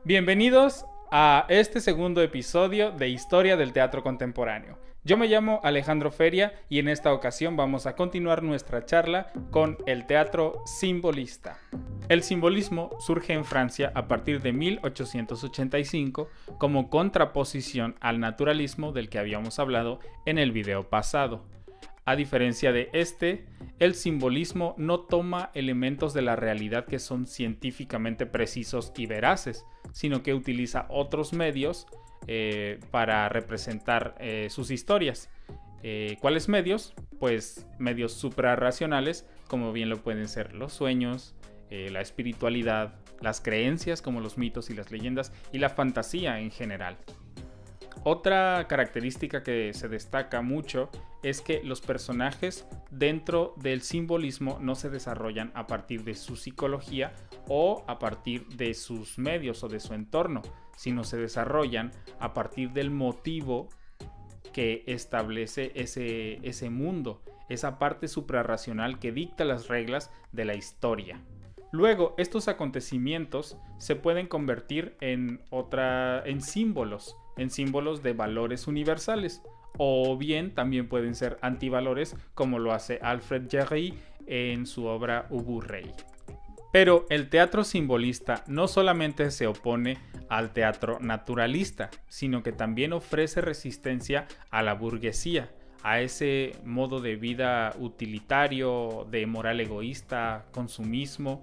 Bienvenidos a este segundo episodio de Historia del Teatro Contemporáneo. Yo me llamo Alejandro Feria y en esta ocasión vamos a continuar nuestra charla con el teatro simbolista. El simbolismo surge en Francia a partir de 1885 como contraposición al naturalismo del que habíamos hablado en el video pasado. A diferencia de el simbolismo no toma elementos de la realidad que son científicamente precisos y veraces, sino que utiliza otros medios para representar sus historias. ¿Cuáles medios? Pues medios suprarracionales, como bien lo pueden ser los sueños, la espiritualidad, las creencias como los mitos y las leyendas, y la fantasía en general. Otra característica que se destaca mucho es que los personajes dentro del simbolismo no se desarrollan a partir de su psicología o a partir de sus medios o de su entorno, sino se desarrollan a partir del motivo que establece ese mundo, esa parte suprarracional que dicta las reglas de la historia. Luego, estos acontecimientos se pueden convertir en símbolos de valores universales, o bien también pueden ser antivalores, como lo hace Alfred Jarry en su obra Ubu Rey. Pero el teatro simbolista no solamente se opone al teatro naturalista, sino que también ofrece resistencia a la burguesía, a ese modo de vida utilitario, de moral egoísta, consumismo,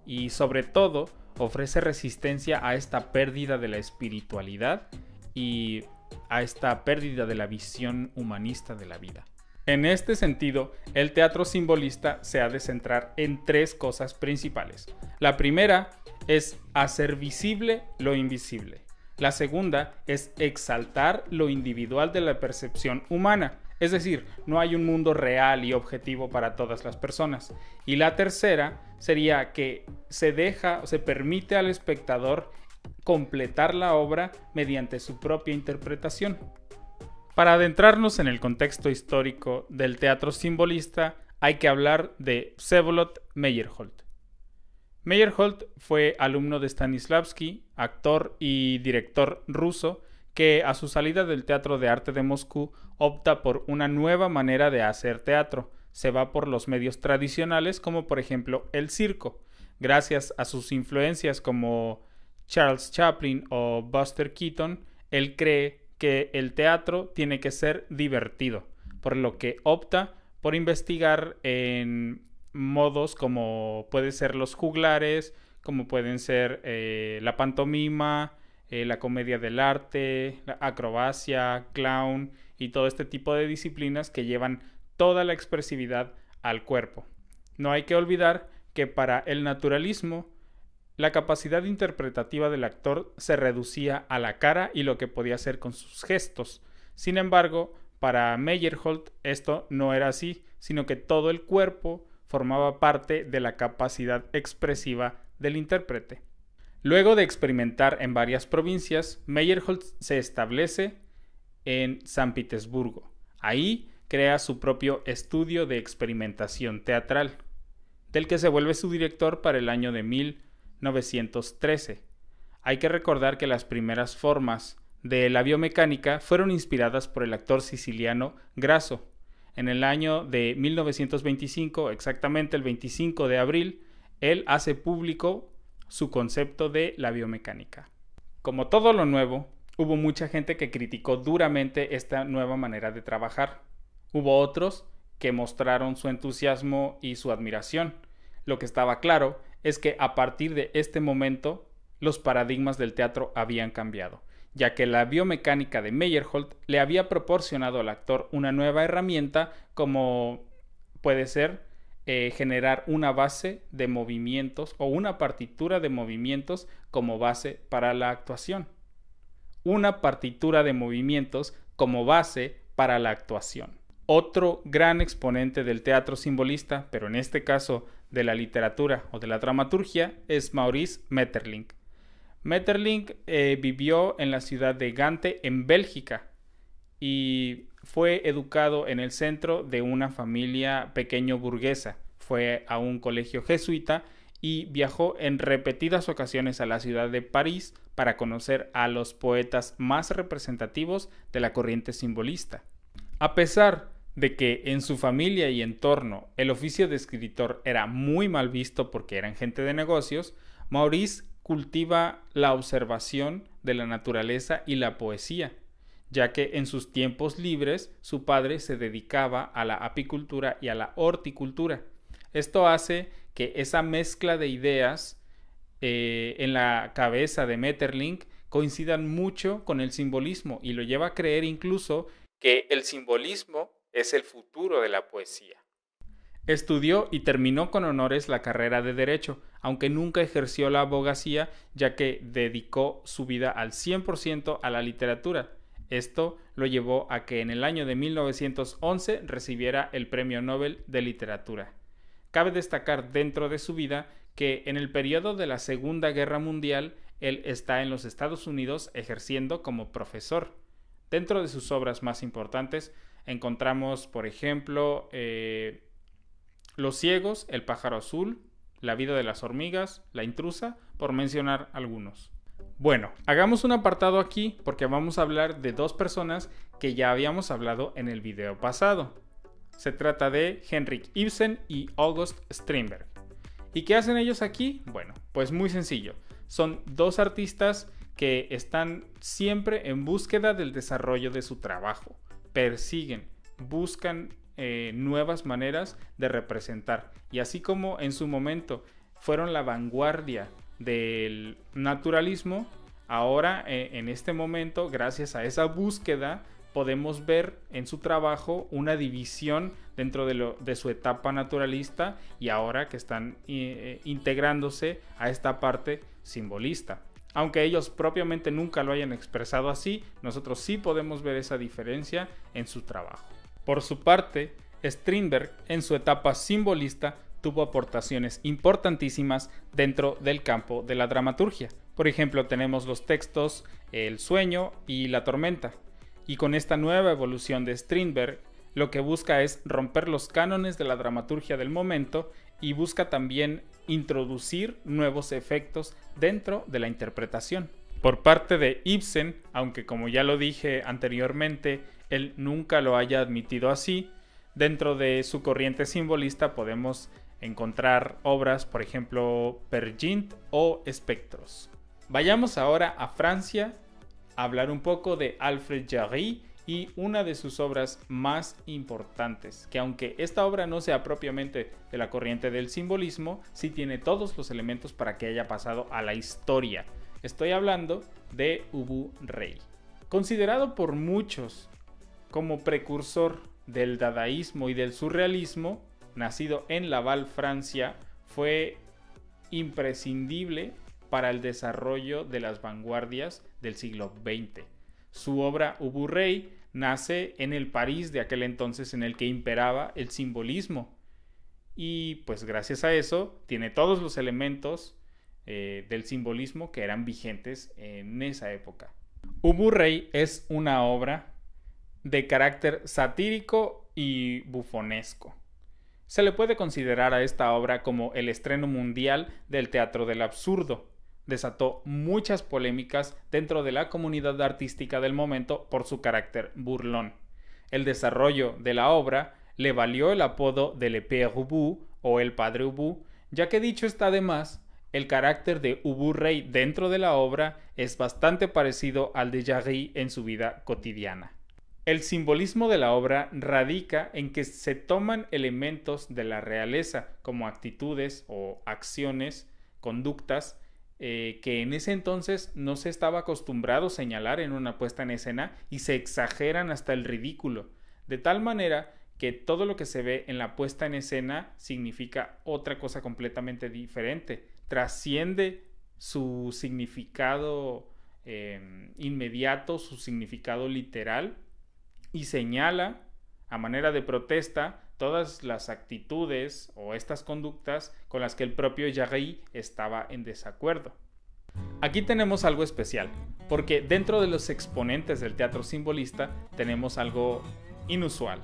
y sobre todo ofrece resistencia a esta pérdida de la espiritualidad y a esta pérdida de la visión humanista de la vida. En este sentido, el teatro simbolista se ha de centrar en tres cosas principales. La primera es hacer visible lo invisible. La segunda es exaltar lo individual de la percepción humana. Es decir, no hay un mundo real y objetivo para todas las personas. Y la tercera sería que se permite al espectador completar la obra mediante su propia interpretación. Para adentrarnos en el contexto histórico del teatro simbolista, hay que hablar de Vsevolod Meyerhold. Meyerhold fue alumno de Stanislavski, actor y director ruso, que a su salida del Teatro de Arte de Moscú opta por una nueva manera de hacer teatro. Se va por los medios tradicionales, como por ejemplo el circo. Gracias a sus influencias como Charles Chaplin o Buster Keaton, él cree que el teatro tiene que ser divertido, por lo que opta por investigar en modos como pueden ser los juglares, como pueden ser la pantomima, la comedia del arte, la acrobacia, clown y todo este tipo de disciplinas que llevan toda la expresividad al cuerpo. No hay que olvidar que para el naturalismo la capacidad interpretativa del actor se reducía a la cara y lo que podía hacer con sus gestos. Sin embargo, para Meyerhold esto no era así, sino que todo el cuerpo formaba parte de la capacidad expresiva del intérprete. Luego de experimentar en varias provincias, Meyerhold se establece en San Petersburgo. Ahí crea su propio estudio de experimentación teatral, del que se vuelve su director para el año de 1913. Hay que recordar que las primeras formas de la biomecánica fueron inspiradas por el actor siciliano Grasso. En el año de 1925, exactamente el 25 de abril, él hace público su concepto de la biomecánica. Como todo lo nuevo, hubo mucha gente que criticó duramente esta nueva manera de trabajar. Hubo otros que mostraron su entusiasmo y su admiración. Lo que estaba claro es que a partir de este momento los paradigmas del teatro habían cambiado, ya que la biomecánica de Meyerhold le había proporcionado al actor una nueva herramienta, como puede ser generar una base de movimientos o una partitura de movimientos como base para la actuación. Una partitura de movimientos como base para la actuación. Otro gran exponente del teatro simbolista, pero en este caso de la literatura o de la dramaturgia, es Maurice Maeterlinck. Maeterlinck vivió en la ciudad de Gante, en Bélgica, y fue educado en el centro de una familia pequeño burguesa. Fue a un colegio jesuita y viajó en repetidas ocasiones a la ciudad de París para conocer a los poetas más representativos de la corriente simbolista. A pesar de que en su familia y entorno el oficio de escritor era muy mal visto porque eran gente de negocios, Maurice cultiva la observación de la naturaleza y la poesía, ya que en sus tiempos libres su padre se dedicaba a la apicultura y a la horticultura. Esto hace que esa mezcla de ideas en la cabeza de Maeterlinck coincidan mucho con el simbolismo y lo lleva a creer incluso que el simbolismo es el futuro de la poesía. Estudió y terminó con honores la carrera de Derecho, aunque nunca ejerció la abogacía, ya que dedicó su vida al 100% a la literatura. Esto lo llevó a que en el año de 1911 recibiera el Premio Nobel de Literatura. Cabe destacar dentro de su vida que en el periodo de la Segunda Guerra Mundial él está en los Estados Unidos ejerciendo como profesor. Dentro de sus obras más importantes encontramos, por ejemplo, Los ciegos, El pájaro azul, La vida de las hormigas, La intrusa, por mencionar algunos. Bueno, hagamos un apartado aquí porque vamos a hablar de dos personas que ya habíamos hablado en el video pasado. Se trata de Henrik Ibsen y August Strindberg. ¿Y qué hacen ellos aquí? Bueno, pues muy sencillo. Son dos artistas que están siempre en búsqueda del desarrollo de su trabajo. Persiguen, buscan nuevas maneras de representar. Y así como en su momento fueron la vanguardia del naturalismo, ahora en este momento, gracias a esa búsqueda, podemos ver en su trabajo una división dentro de su etapa naturalista y ahora que están integrándose a esta parte simbolista. Aunque ellos propiamente nunca lo hayan expresado así, nosotros sí podemos ver esa diferencia en su trabajo. Por su parte, Strindberg en su etapa simbolista tuvo aportaciones importantísimas dentro del campo de la dramaturgia. Por ejemplo, tenemos los textos El sueño y La tormenta. Y con esta nueva evolución de Strindberg, lo que busca es romper los cánones de la dramaturgia del momento y busca también introducir nuevos efectos dentro de la interpretación. Por parte de Ibsen, aunque como ya lo dije anteriormente, él nunca lo haya admitido así, dentro de su corriente simbolista podemos encontrar obras, por ejemplo, Per Gynt o Espectros. Vayamos ahora a Francia a hablar un poco de Alfred Jarry y una de sus obras más importantes, que aunque esta obra no sea propiamente de la corriente del simbolismo, sí tiene todos los elementos para que haya pasado a la historia. Estoy hablando de Ubu Rey. Considerado por muchos como precursor del dadaísmo y del surrealismo, nacido en Laval, Francia, fue imprescindible para el desarrollo de las vanguardias del siglo XX. Su obra Ubu Rey nace en el París de aquel entonces en el que imperaba el simbolismo y pues gracias a eso tiene todos los elementos del simbolismo que eran vigentes en esa época. Ubu Rey es una obra de carácter satírico y bufonesco. Se le puede considerar a esta obra como el estreno mundial del teatro del absurdo. Desató muchas polémicas dentro de la comunidad artística del momento por su carácter burlón. El desarrollo de la obra le valió el apodo de Le Père Ubu o el Padre Ubu, ya que dicho está de más, el carácter de Ubu Rey dentro de la obra es bastante parecido al de Jarry en su vida cotidiana. El simbolismo de la obra radica en que se toman elementos de la realeza como actitudes o acciones, conductas, que en ese entonces no se estaba acostumbrado a señalar en una puesta en escena y se exageran hasta el ridículo, de tal manera que todo lo que se ve en la puesta en escena significa otra cosa completamente diferente, trasciende su significado inmediato, su significado literal y señala a manera de protesta todas las actitudes o estas conductas con las que el propio Jarry estaba en desacuerdo. Aquí tenemos algo especial, porque dentro de los exponentes del teatro simbolista tenemos algo inusual,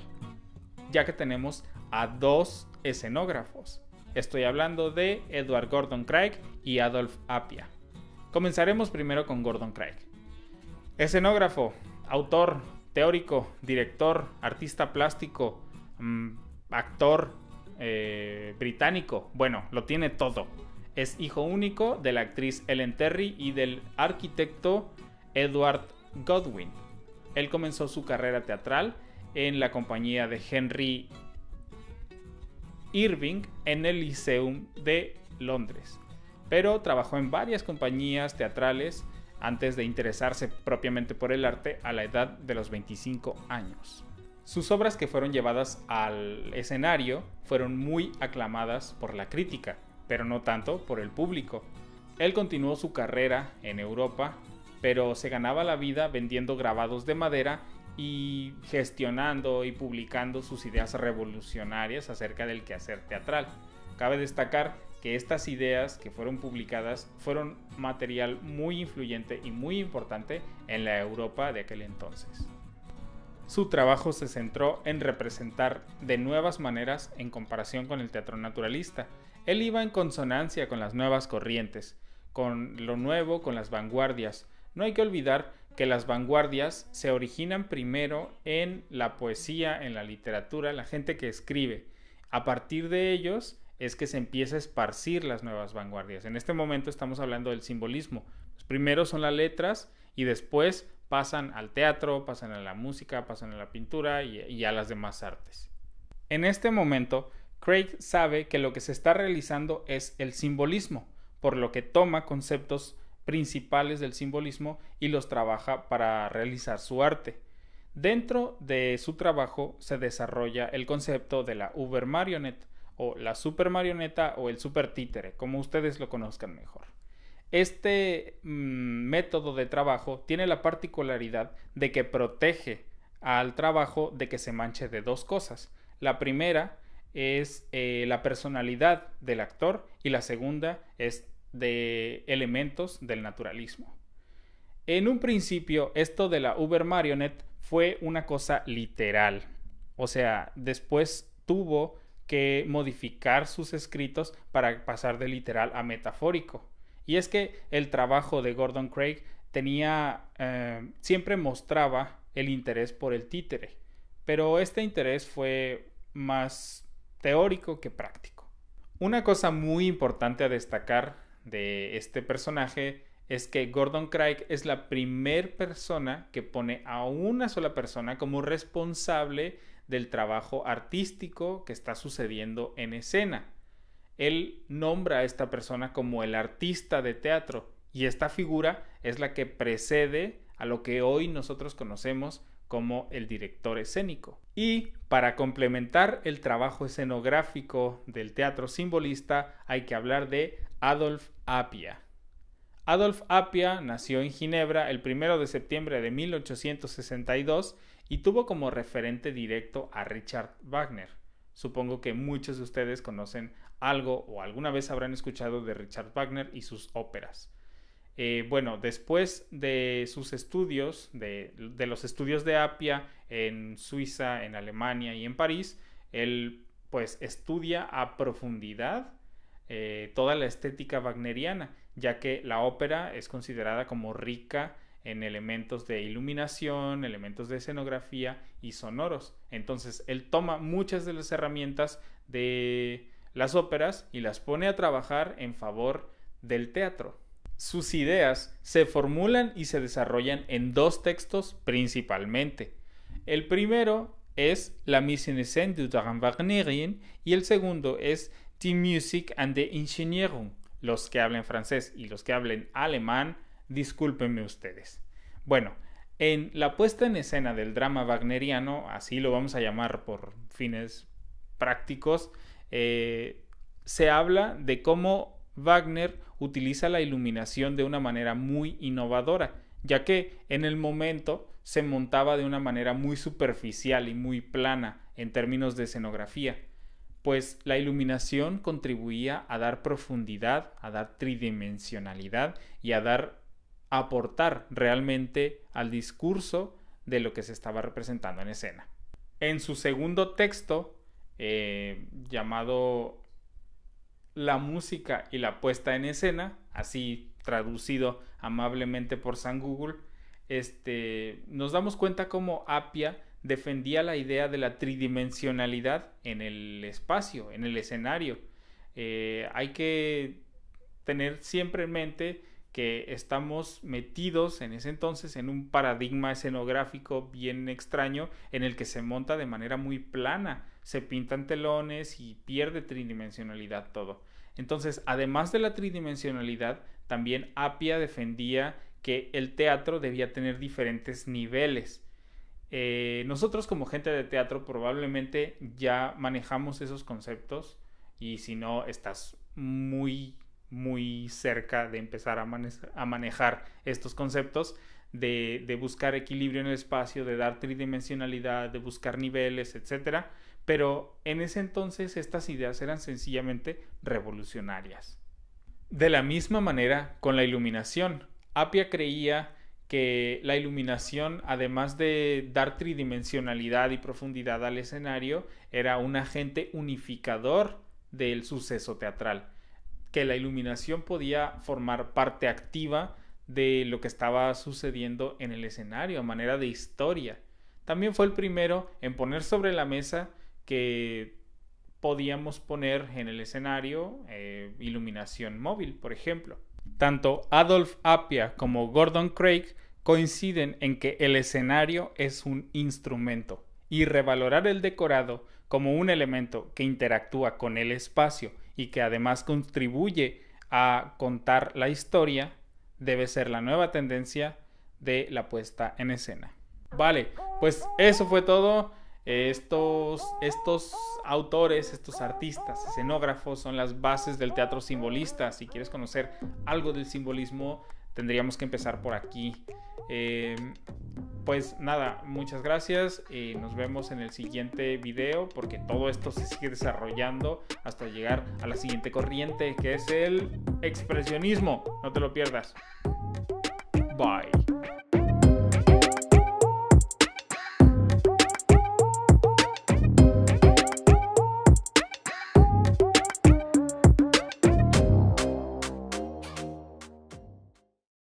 ya que tenemos a dos escenógrafos. Estoy hablando de Edward Gordon Craig y Adolphe Appia. Comenzaremos primero con Gordon Craig. Escenógrafo, autor, teórico, director, artista plástico, actor británico. Bueno, lo tiene todo. Es hijo único de la actriz Ellen Terry y del arquitecto Edward Godwin. Él comenzó su carrera teatral en la compañía de Henry Irving en el Lyceum de Londres, pero trabajó en varias compañías teatrales antes de interesarse propiamente por el arte a la edad de los 25 años. Sus obras que fueron llevadas al escenario fueron muy aclamadas por la crítica, pero no tanto por el público. Él continuó su carrera en Europa, pero se ganaba la vida vendiendo grabados de madera y gestionando y publicando sus ideas revolucionarias acerca del quehacer teatral. Cabe destacar que estas ideas que fueron publicadas fueron material muy influyente y muy importante en la Europa de aquel entonces. Su trabajo se centró en representar de nuevas maneras en comparación con el teatro naturalista. Él iba en consonancia con las nuevas corrientes, con lo nuevo, con las vanguardias. No hay que olvidar que las vanguardias se originan primero en la poesía, en la literatura, la gente que escribe. A partir de ellos es que se empieza a esparcir las nuevas vanguardias. En este momento estamos hablando del simbolismo. Primero son las letras y después pasan al teatro, pasan a la música, pasan a la pintura y a las demás artes. En este momento, Craig sabe que lo que se está realizando es el simbolismo, por lo que toma conceptos principales del simbolismo y los trabaja para realizar su arte. Dentro de su trabajo se desarrolla el concepto de la Übermarionette o la supermarioneta o el super títere, como ustedes lo conozcan mejor. Este método de trabajo tiene la particularidad de que protege al trabajo de que se manche de dos cosas. La primera es la personalidad del actor y la segunda es de elementos del naturalismo. En un principio, esto de la Übermarionette fue una cosa literal. O sea, después tuvo que modificar sus escritos para pasar de literal a metafórico. Y es que el trabajo de Gordon Craig siempre mostraba el interés por el títere, pero este interés fue más teórico que práctico. Una cosa muy importante a destacar de este personaje es que Gordon Craig es la primera persona que pone a una sola persona como responsable del trabajo artístico que está sucediendo en escena. Él nombra a esta persona como el artista de teatro y esta figura es la que precede a lo que hoy nosotros conocemos como el director escénico. Y para complementar el trabajo escenográfico del teatro simbolista hay que hablar de Adolphe Appia. Adolphe Appia nació en Ginebra el 1 de septiembre de 1862 y tuvo como referente directo a Richard Wagner. Supongo que muchos de ustedes conocen algo o alguna vez habrán escuchado de Richard Wagner y sus óperas. Después de sus estudios, de los estudios de Appia en Suiza, en Alemania y en París, él pues estudia a profundidad toda la estética wagneriana, ya que la ópera es considerada como rica en elementos de iluminación, elementos de escenografía y sonoros. Entonces él toma muchas de las herramientas de las óperas y las pone a trabajar en favor del teatro. Sus ideas se formulan y se desarrollan en dos textos principalmente. El primero es la Mise en Scène du Drame Wagnerien y el segundo es Die Musik und die Inszenierung. Los que hablen francés y los que hablen alemán, discúlpenme ustedes. Bueno, en la puesta en escena del drama wagneriano, así lo vamos a llamar por fines prácticos, se habla de cómo Wagner utiliza la iluminación de una manera muy innovadora, ya que en el momento se montaba de una manera muy superficial y muy plana en términos de escenografía, pues la iluminación contribuía a dar profundidad, a dar tridimensionalidad y a aportar realmente al discurso de lo que se estaba representando en escena. En su segundo texto, llamado La música y la puesta en escena, así traducido amablemente por San Google, nos damos cuenta cómo Appiah defendía la idea de la tridimensionalidad en el espacio, en el escenario. Hay que tener siempre en mente que estamos metidos en ese entonces en un paradigma escenográfico bien extraño en el que se monta de manera muy plana, se pintan telones y pierde tridimensionalidad todo. Entonces, además de la tridimensionalidad, también Appiah defendía que el teatro debía tener diferentes niveles. Nosotros como gente de teatro probablemente ya manejamos esos conceptos, y si no, estás muy cerca de empezar a manejar estos conceptos de buscar equilibrio en el espacio, de dar tridimensionalidad, de buscar niveles, etc. Pero en ese entonces estas ideas eran sencillamente revolucionarias. De la misma manera con la iluminación. Appiah creía que la iluminación, además de dar tridimensionalidad y profundidad al escenario, era un agente unificador del suceso teatral, que la iluminación podía formar parte activa de lo que estaba sucediendo en el escenario a manera de historia. También fue el primero en poner sobre la mesa que podíamos poner en el escenario iluminación móvil, por ejemplo. Tanto Adolf Appiah como Gordon Craig coinciden en que el escenario es un instrumento, y revalorar el decorado como un elemento que interactúa con el espacio y que además contribuye a contar la historia debe ser la nueva tendencia de la puesta en escena. Vale, pues eso fue todo. Estos autores, estos artistas, escenógrafos son las bases del teatro simbolista. Si quieres conocer algo del simbolismo, tendríamos que empezar por aquí. Pues nada, muchas gracias. Nos vemos en el siguiente video, porque todo esto se sigue desarrollando hasta llegar a la siguiente corriente, que es el expresionismo. No te lo pierdas. Bye.